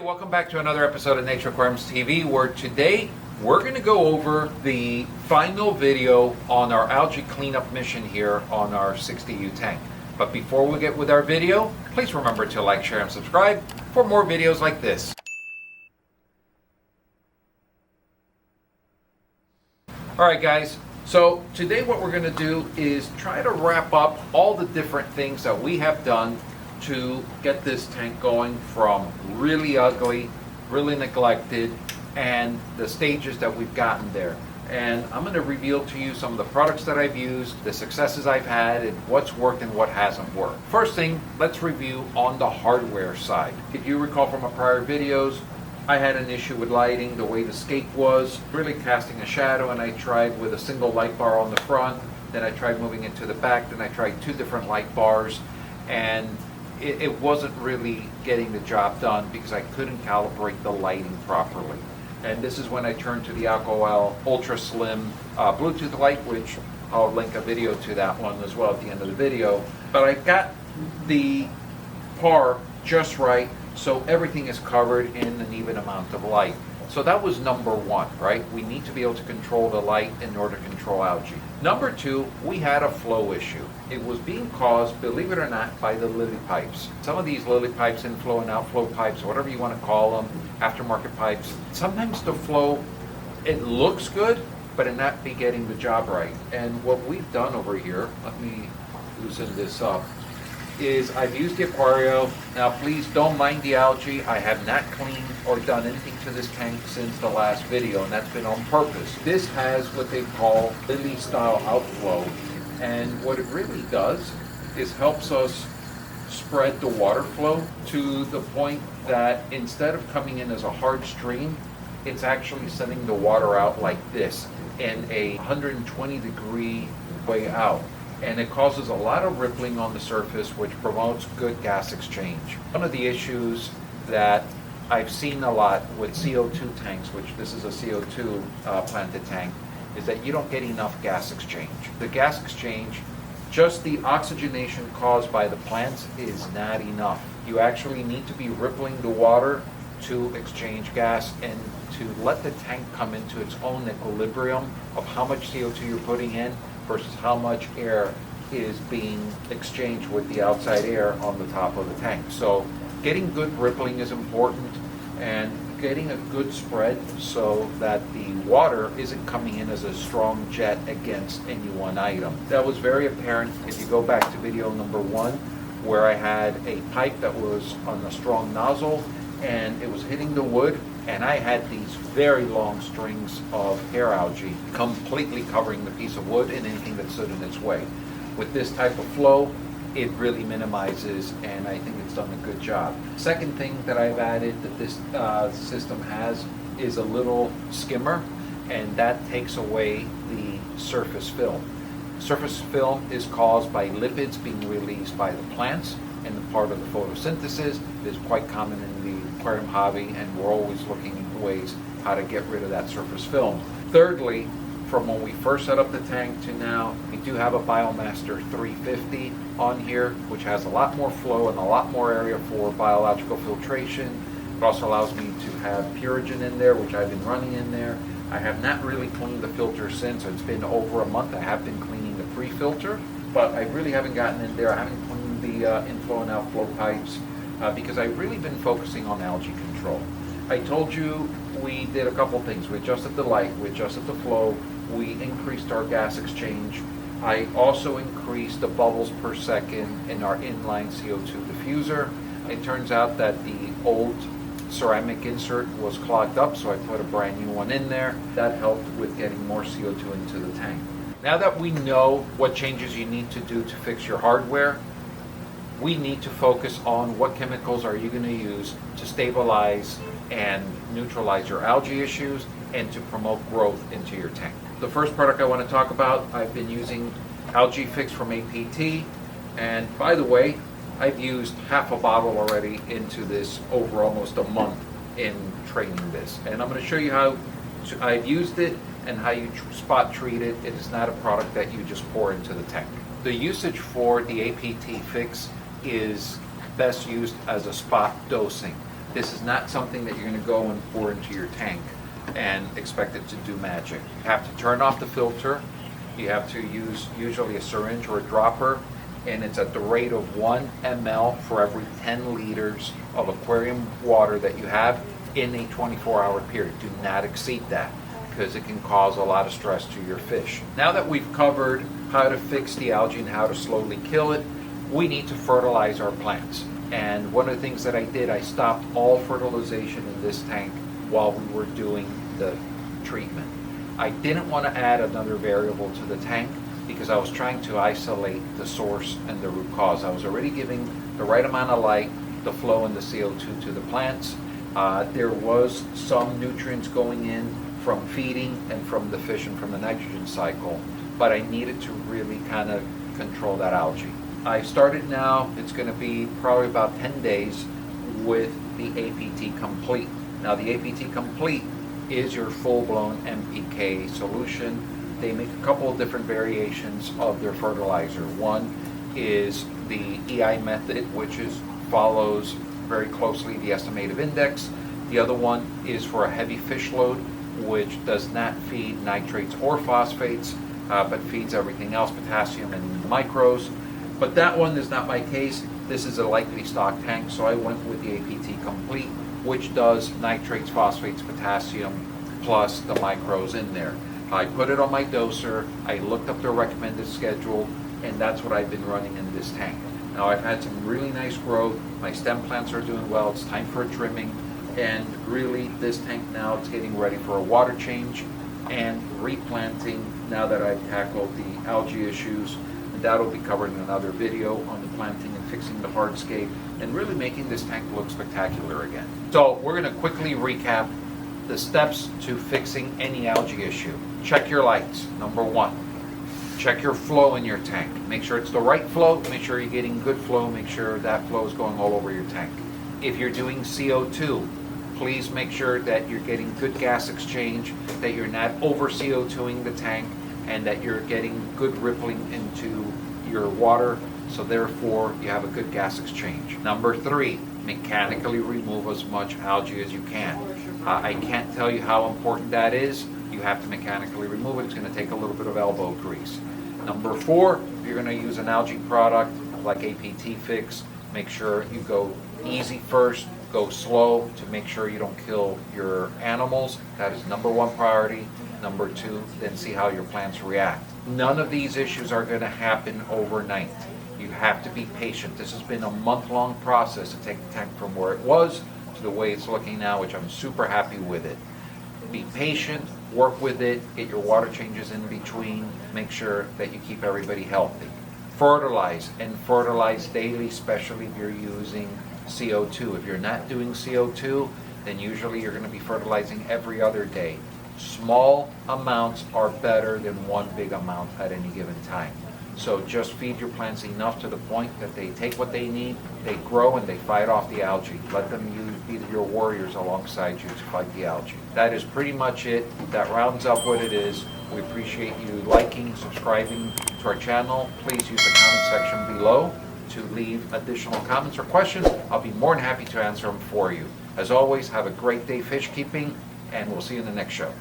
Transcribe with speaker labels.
Speaker 1: Welcome back to another episode of Nature Aquariums TV, where today we're going to go over the final video on our algae cleanup mission here on our 60U tank. But before we get with our video, please remember to like, share, and subscribe for more videos like this. Alright guys, so today what we're going to do is try to wrap up all the different things that we have done to get this tank going from really ugly, really neglected, and the stages that we've gotten there. And I'm going to reveal to you some of the products that I've used, the successes I've had, and what's worked and what hasn't worked. First thing, let's review on the hardware side. If you recall from my prior videos, I had an issue with lighting, the way the scape was, really casting a shadow, and I tried with a single light bar on the front, then I tried moving it to the back, then I tried two different light bars, and it wasn't really getting the job done because I couldn't calibrate the lighting properly. And this is when I turned to the Alcohol Ultra Slim Bluetooth light, which I'll link a video to that one as well at the end of the video. But I got the par just right, so everything is covered in an even amount of light. So that was number one, right? We need to be able to control the light in order to control algae. Number two, we had a flow issue. It was being caused, believe it or not, by the lily pipes. Some of these lily pipes, inflow and outflow pipes, whatever you want to call them, aftermarket pipes, sometimes the flow, it looks good, but it not be getting the job right. And what we've done over here, let me loosen this up, is I've used the Aquarium. Now please don't mind the algae. I have not cleaned or done anything to this tank since the last video, and that's been on purpose. This has what they call lily style outflow, and what it really does is helps us spread the water flow to the point that instead of coming in as a hard stream, it's actually sending the water out like this in a 120-degree way out. And it causes a lot of rippling on the surface, which promotes good gas exchange. One of the issues that I've seen a lot with CO2 tanks, which this is a CO2 planted tank, is that you don't get enough gas exchange. The gas exchange, just the oxygenation caused by the plants, is not enough. You actually need to be rippling the water to exchange gas and to let the tank come into its own equilibrium of how much CO2 you're putting in versus how much air is being exchanged with the outside air on the top of the tank. So getting good rippling is important, and getting a good spread so that the water isn't coming in as a strong jet against any one item. That was very apparent if you go back to video number one, where I had a pipe that was on a strong nozzle and it was hitting the wood, and I had these very long strings of hair algae completely covering the piece of wood and anything that stood in its way. With this type of flow, it really minimizes, and I think it's done a good job. Second thing that I've added that this system has is a little skimmer, and that takes away the surface film. Surface film is caused by lipids being released by the plants, and the part of the photosynthesis is quite common in the aquarium hobby, and we're always looking into ways how to get rid of that surface film. Thirdly, from when we first set up the tank to now, we do have a Biomaster 350 on here, which has a lot more flow and a lot more area for biological filtration. It also allows me to have Purigen in there, which I've been running in there. I have not really cleaned the filter since. It's been over a month. I have been cleaning the pre-filter, but I really haven't gotten in there. I haven't cleaned the inflow and outflow pipes because I've really been focusing on algae control. I told you we did a couple things. We adjusted the light, we adjusted the flow, we increased our gas exchange. I also increased the bubbles per second in our inline CO2 diffuser. It turns out that the old ceramic insert was clogged up, so I put a brand new one in there. That helped with getting more CO2 into the tank. Now that we know what changes you need to do to fix your hardware, we need to focus on what chemicals are you going to use to stabilize and neutralize your algae issues and to promote growth into your tank. The first product I want to talk about, I've been using Algae Fix from APT, and by the way, I've used half a bottle already into this over almost a month in training this, and I'm going to show you how I've used it and how you spot treat it. It is not a product that you just pour into the tank. The usage for the APT Fix is best used as a spot dosing. This is not something that you're going to go and pour into your tank and expect it to do magic. You have to turn off the filter. You have to use usually a syringe or a dropper, and it's at the rate of 1 ml for every 10 liters of aquarium water that you have in a 24-hour period. Do not exceed that, because it can cause a lot of stress to your fish. Now that we've covered how to fix the algae and how to slowly kill it, we need to fertilize our plants. And one of the things that I did, I stopped all fertilization in this tank while we were doing the treatment. I didn't want to add another variable to the tank because I was trying to isolate the source and the root cause. I was already giving the right amount of light, the flow, and the CO2 to the plants. There was some nutrients going in from feeding and from the fish and from the nitrogen cycle, but I needed to really kind of control that algae. I started now, it's going to be probably about 10 days with the APT Complete. Now the APT Complete is your full-blown NPK solution. They make a couple of different variations of their fertilizer. One is the EI method, which follows very closely the estimative index. The other one is for a heavy fish load, which does not feed nitrates or phosphates, but feeds everything else, potassium and micros. But that one is not my case. This is a lightly stocked tank, so I went with the APT Complete, which does nitrates, phosphates, potassium, plus the micros in there. I put it on my doser, I looked up the recommended schedule, and that's what I've been running in this tank. Now I've had some really nice growth, my stem plants are doing well, it's time for a trimming, and really this tank now it's getting ready for a water change and replanting now that I've tackled the algae issues. And that'll be covered in another video on the planting and fixing the hardscape and really making this tank look spectacular again. So we're going to quickly recap the steps to fixing any algae issue. Check your lights, number one. Check your flow in your tank. Make sure it's the right flow, make sure you're getting good flow, make sure that flow is going all over your tank. If you're doing CO2, please make sure that you're getting good gas exchange, that you're not over CO2ing the tank, and that you're getting good rippling into your water, so therefore you have a good gas exchange. Number three, mechanically remove as much algae as you can. I can't tell you how important that is. You have to mechanically remove it. It's going to take a little bit of elbow grease. Number four, if you're going to use an algae product like APT Fix, make sure you go easy first, go slow to make sure you don't kill your animals. That is number one priority. Number two, then see how your plants react. None of these issues are going to happen overnight. You have to be patient. This has been a month-long process to take the tank from where it was to the way it's looking now, which I'm super happy with it. Be patient, work with it, get your water changes in between, make sure that you keep everybody healthy. Fertilize, and fertilize daily, especially if you're using CO2. If you're not doing CO2, then usually you're going to be fertilizing every other day. Small amounts are better than one big amount at any given time. So just feed your plants enough to the point that they take what they need, they grow, and they fight off the algae. Let them be your warriors alongside you to fight the algae. That is pretty much it. That rounds up what it is. We appreciate you liking, subscribing to our channel. Please use the comment section below to leave additional comments or questions. I'll be more than happy to answer them for you. As always, have a great day fish keeping, and we'll see you in the next show.